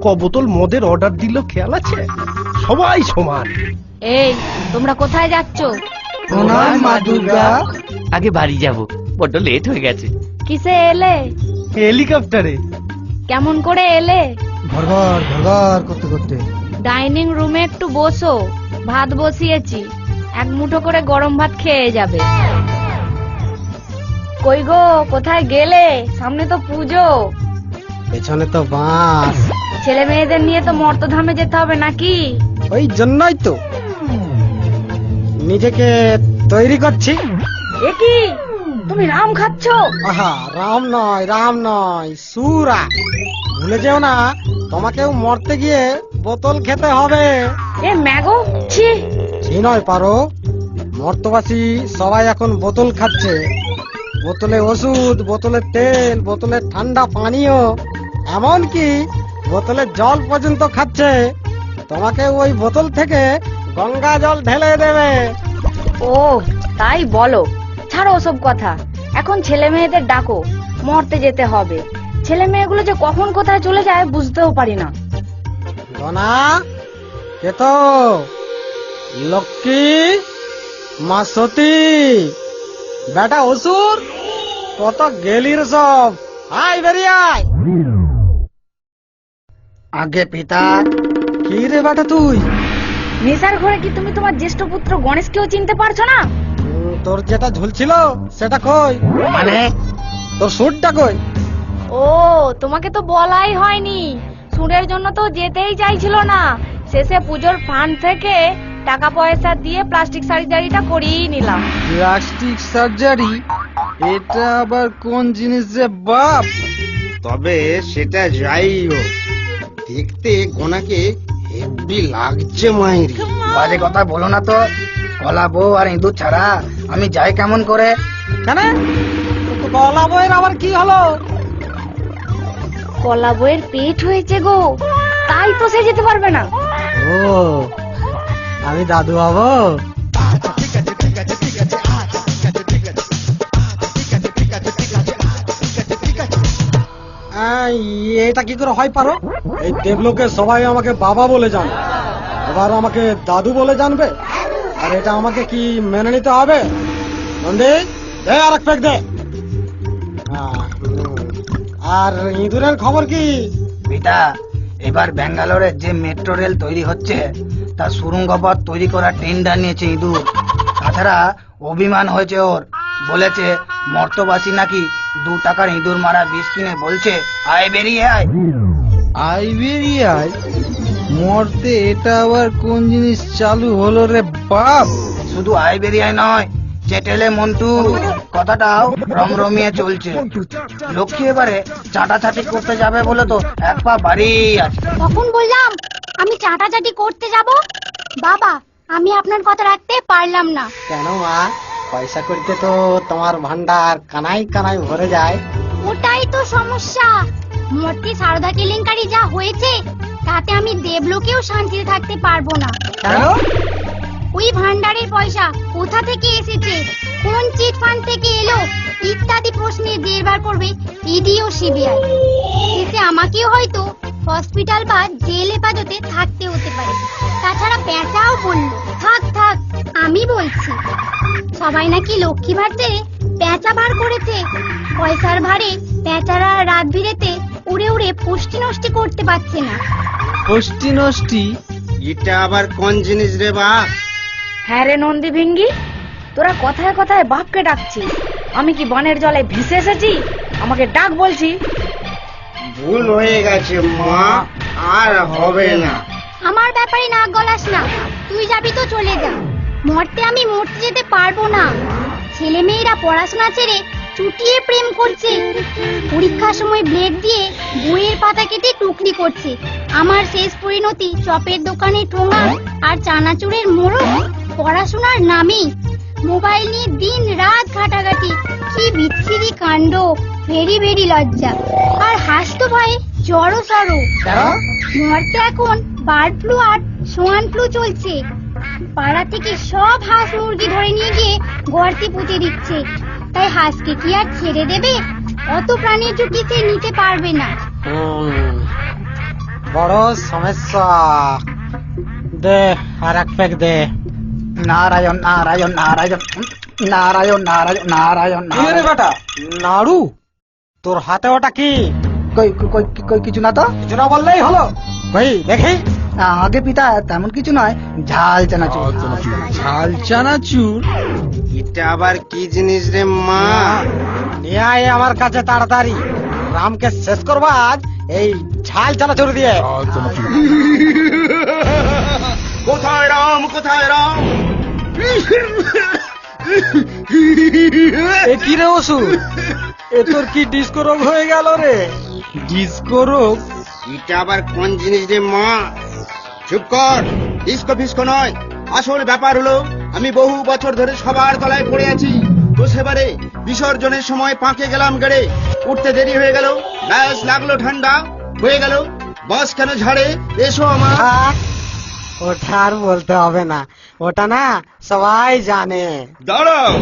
ক বোতল মদের অর্ডার দিল খেয়াল আছে? সবাই সমান। এই তোমরা কোথায় যাচ্ছ? প্রণাম মা দুর্গা। আগে বাড়ি যাব, বড্ড লেট হয়ে গেছে। কিসে এলে? হেলিকপ্টারে। কেমন করে এলে? ঘরঘর ঘরঘর করতে করতে। ডাইনিং রুমে একটু বসো, ভাত বসিয়েছি, এক মুঠো করে গরম ভাত খেয়ে যাবে। কই গো, কোথায় গেলে? সামনে তো পুজো। পেছনে তো বাস। ছেলে মেয়েদের নিয়ে তো মর্তধামে যেতে হবে নাকি? ওই জন্যই তো নিজেকে তৈরি করছি। এ কি, তুমি রাম খাচ্ছ? আহা, রাম নয় সুরা। ভুলে যেও না, তোমাকেও মরতে গিয়ে বোতল খেতে হবে। এ ম্যাগো, ছি। ছি নয় পারো, মর্তবাসী সবাই এখন বোতল খাচ্ছে। বোতলে ওষুধ, বোতলে তেল, বোতলে ঠান্ডা পানীয়, এমনকি বোতলে জল পর্যন্ত খাচ্ছে। তোমাকে ওই বোতল থেকে গঙ্গা জল ঢেলে দেবে। ও তাই বলো, ছাড়ো ওসব কথা। এখন ছেলে মেয়েদের ডাকো, মরতে যেতে হবে। ছেলে মেয়েগুলো যে কখন কোথায় চলে যায় বুঝতেও পারি না। গনা কে তো? লক্ষ্মী, মা সতী, বেটা অসুর, কত গেলির সব। আয় বেরিয়ে আয়। আগে পিতা। কি রে বেটা তুই? নেশার ঘরে কি তুমি তোমার জ্যেষ্ঠ পুত্র গণেশকেও চিনতে পারছো না? তোর যেটা ঝুলছিল সেটা কই? মানে তোর সুটটা কই? ও, তোমাকে তো বলাই হয়নি। সুরের জন্য তো যেতেই চাইছিল না। শেষে পুজোর ফান্ড থেকে টাকা পয়সা দিয়ে প্লাস্টিক সার্জারিটা করিয়ে নিলাম। Plastic surgery? এটা আবার কোন জিনিস রে বাপ? তবে সেটা যাই হোক, দেখতে গোনাকে হেব্বি লাগছে মাইরি। বাজে কথা বলো না তো। কলা বউ আর ইঁদুর ছাড়া আমি যাই কেমন করে? কেন কলা বউয়ের আবার কি হলো? কলা বইয়ের পেট হয়েছে গো, তাই তো সে যেতে পারবে না। ও, আমি দাদু হবো? এটা কি করে হয় পারো? এই দেবলোকে সবাই আমাকে বাবা বলে জানে, এবার আমাকে দাদু বলে জানবে। আর এটা আমাকে কি মেনে নিতে হবে? নন্দী, দে আর এক প্যাক দে। আর ইঁদুরের খবর কি? পিতা, এবার ব্যাঙ্গালোরে যে মেট্রো রেল তৈরি হচ্ছে তার সুড়ঙ্গ পথ তৈরি করার টেন্ডার নিয়েছে ইঁদুর। তাছাড়া অভিমান হয়েছে ওর, বলেছে মর্তবাসী নাকি 2 টাকার ইঁদুর মারা বিষ কিনে বলছে আয় বেরিয়ে আয়। আইবেরিয়ায় মরতে এটা আবার কোন জিনিস চালু হলো রে বাপ? শুধু আয় বেরিয়ে নয়, চেটেলে মন্টু কথাটাও রমরমিয়ে চলছে। লক্ষ্মী এবারে চাটাচাটি করতে যাবে বলে তো এক পা বাড়ি আছে। তখন বললাম আমি চাটাচাটি করতে যাব। বাবা, আমি আপনার কথা রাখতে পারলাম না। কেন মা? পয়সা করতে তো তোমার ভান্ডার কানাই কানাই ভরে যায়। ওটাই তো সমস্যা। মূর্তি সারদা কেলেঙ্কারি যা হয়েছে তাতে আমি দেবলোকেও শান্তিতে থাকতে পারবো না। কেন? ওই ভান্ডারের পয়সা কোথা থেকে এসেছে, কোন চিট ফান্ড থেকে এলো, ইত্যাদি প্রশ্নে জেরবার করবে ইডি ও সিবিআই। এতে আমাকেও হয়তো হসপিটাল বা জেল হেফাজতে থাকতে হতে পারে। তাছাড়া পেঁচাও বলল, থাক থাক, আমি বলছি সবাই নাকি লক্ষ্মী ভার চেয়ে পেঁচা ভার করেছে। পয়সার ভারে পেঁচারা রাত ভিড়েতে উড়ে উড়ে পুষ্টি নষ্টি করতে পারছে না। পুষ্টি নষ্টি? এটা আবার কোন জিনিস রে বাপ? হ্যাঁ রে নন্দী ভিঙ্গি, তোরা কথায় কথায় বাপকে ডাকছিস। আমি কি বনের জলে ভেসে এসেছি? আমাকে ডাক বলছি। ভুল হয়ে গেছে মা, আর হবে না। আমার ব্যাপারে নাক গলাস না। তুই যাবি তো চলে যা, মরতে আমি মরতে যেতে পারবো না। ছেলে মেয়েরা পড়াশোনা ছেড়ে চুটিয়ে প্রেম করছে, পরীক্ষার সময় ব্লেড দিয়ে বইয়ের পাতা কেটে টুকরি করছে। আমার শেষ পরিণতি চপের দোকানে ঠোঙা আর চানাচুরের মোড়ক। পড়াশোনার নামে মোবাইল নিয়ে দিন রাত ঘাটাঘাটি, কি বিচ্ছিরি কাণ্ড। ভেরি ভেরি লজ্জা। আর হাসতো ভয়ে জড়ো সড়ো। মরতে এখন বার্ড ফ্লু আর সোয়ান ফ্লু চলছে। পাড়া থেকে সব হাঁস মুরগি ধরে নিয়ে গিয়ে গর্তে পুঁতে দিচ্ছে। তাই হাঁসকে কি আর ছেড়ে দেবে? অত প্রাণীর ঝুঁকি সে নিতে পারবে না। বড় সমস্যা। দে আর এক প্যাক দে। নারায়ণ নারায়ণ নারায়ণ নারায়ণ নারায়ণ নারায়ণ নারায়ণ। বেটা নাড়ু, তোর হাতে ওটা কি? কই কই কই কিছু না তো। কিছু না বললেই হলো। কই দেখি। আগে পিতা তেমন কিছু নয়, ঝাল চানাচুর। ঝাল চানাচুর? এটা আবার কি জিনিস রে মা? নিয়ে আয় আমার কাছে তাড়াতাড়ি। রামকে শেষ করবা আজ এই ঝাল চানাচুর দিয়ে। কোথায় রাম, কোথায় রাম? এ কি রে ওষুধ? এ তোর কি ডিস্কো রোগ হয়ে গেল রে? ডিস্কো রোগ? এটা আবার কোন জিনিস রে মা? চুপ কর, ডিস্কো ফিস্কো নয়। আসল ব্যাপার হলো আমি বহু বছর ধরে সবার তলায় পড়ে আছি। তো সেবারে বিসর্জনের সময় পাঁকে গেলাম গেড়ে, উঠতে দেরি হয়ে গেল, ব্যাস লাগলো ঠান্ডা হয়ে গেল। বস কেন ঝাড়ে? এসো আমার। থাক, ওটা আর বলতে হবে না, ওটা না সবাই জানে। দাঁড়াও,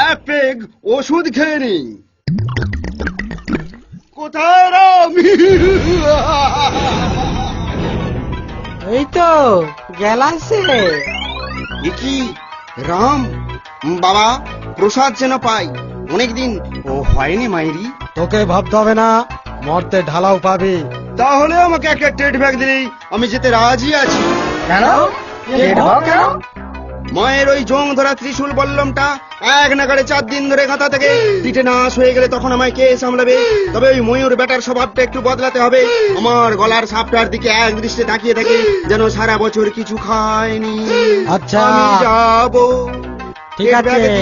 এক পেগ ওষুধ খেয়ে নি। কোথায় রাম? এই তো গেলাম সে। এ কি রাম? বাবা, প্রসাদ যেন পাই, অনেকদিন ও হয়নি মাইরি। তোকে ভাবতে হবে না, মরতে ঢালাও পাবি। তাহলে আমাকে একটা টেট ব্যাগ দিলেই আমি যেতে রাজি আছি। কেন? কেন? মায়ের ওই জং ধরা ত্রিশূল বল্লমটা এক নাগাড়ে 4 দিন ধরে গাঁথা থেকে পিঠে নাশ হয়ে গেলে তখন আমায় কে সামলাবে? তবে ওই ময়ূর বেটার স্বভাবটা একটু বদলাতে হবে। আমার গলার সাপটার দিকে এক দৃষ্টে তাকিয়ে থাকে, যেন সারা বছর কিছু খায়নি। আচ্ছা আমি যাবো। ঠিক আছে।